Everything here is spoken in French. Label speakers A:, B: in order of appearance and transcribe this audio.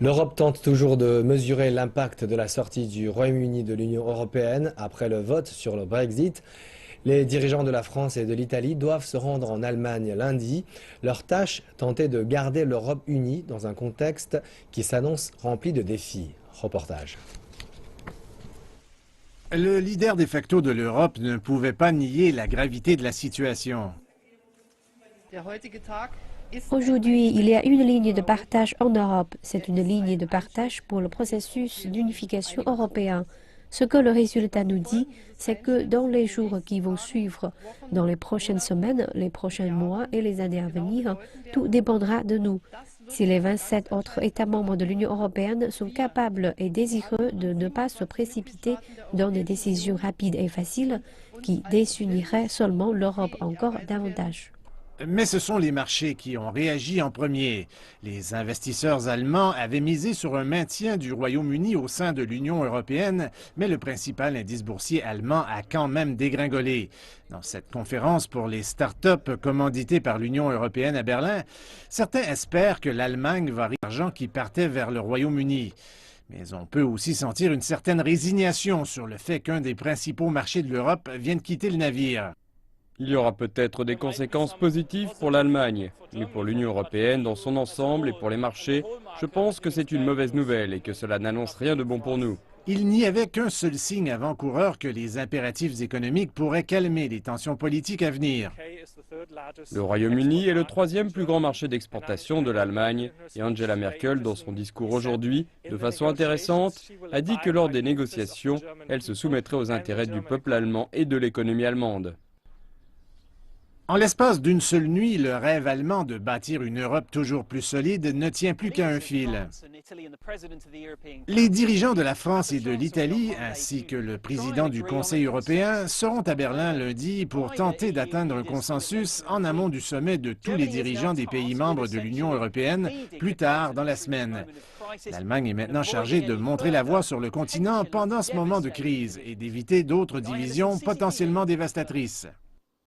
A: L'Europe tente toujours de mesurer l'impact de la sortie du Royaume-Uni de l'Union européenne après le vote sur le Brexit. Les dirigeants de la France et de l'Italie doivent se rendre en Allemagne lundi. Leur tâche, tenter de garder l'Europe unie dans un contexte qui s'annonce rempli de défis. Reportage.
B: Le leader de facto de l'Europe ne pouvait pas nier la gravité de la situation.
C: Aujourd'hui, il y a une ligne de partage en Europe. C'est une ligne de partage pour le processus d'unification européen. Ce que le résultat nous dit, c'est que dans les jours qui vont suivre, dans les prochaines semaines, les prochains mois et les années à venir, tout dépendra de nous. Si les 27 autres États membres de l'Union européenne sont capables et désireux de ne pas se précipiter dans des décisions rapides et faciles qui désuniraient seulement l'Europe encore davantage.
B: Mais ce sont les marchés qui ont réagi en premier. Les investisseurs allemands avaient misé sur un maintien du Royaume-Uni au sein de l'Union européenne, mais le principal indice boursier allemand a quand même dégringolé. Dans cette conférence pour les start-up commanditées par l'Union européenne à Berlin, certains espèrent que l'Allemagne va l'argent qui partait vers le Royaume-Uni. Mais on peut aussi sentir une certaine résignation sur le fait qu'un des principaux marchés de l'Europe vienne quitter le navire.
D: Il y aura peut-être des conséquences positives pour l'Allemagne, mais pour l'Union européenne dans son ensemble et pour les marchés, je pense que c'est une mauvaise nouvelle et que cela n'annonce rien de bon pour nous.
B: Il n'y avait qu'un seul signe avant-coureur que les impératifs économiques pourraient calmer les tensions politiques à venir.
D: Le Royaume-Uni est le troisième plus grand marché d'exportation de l'Allemagne et Angela Merkel, dans son discours aujourd'hui, de façon intéressante, a dit que lors des négociations, elle se soumettrait aux intérêts du peuple allemand et de l'économie allemande.
B: En l'espace d'une seule nuit, le rêve allemand de bâtir une Europe toujours plus solide ne tient plus qu'à un fil. Les dirigeants de la France et de l'Italie, ainsi que le président du Conseil européen, seront à Berlin lundi pour tenter d'atteindre un consensus en amont du sommet de tous les dirigeants des pays membres de l'Union européenne plus tard dans la semaine. L'Allemagne est maintenant chargée de montrer la voie sur le continent pendant ce moment de crise et d'éviter d'autres divisions potentiellement dévastatrices.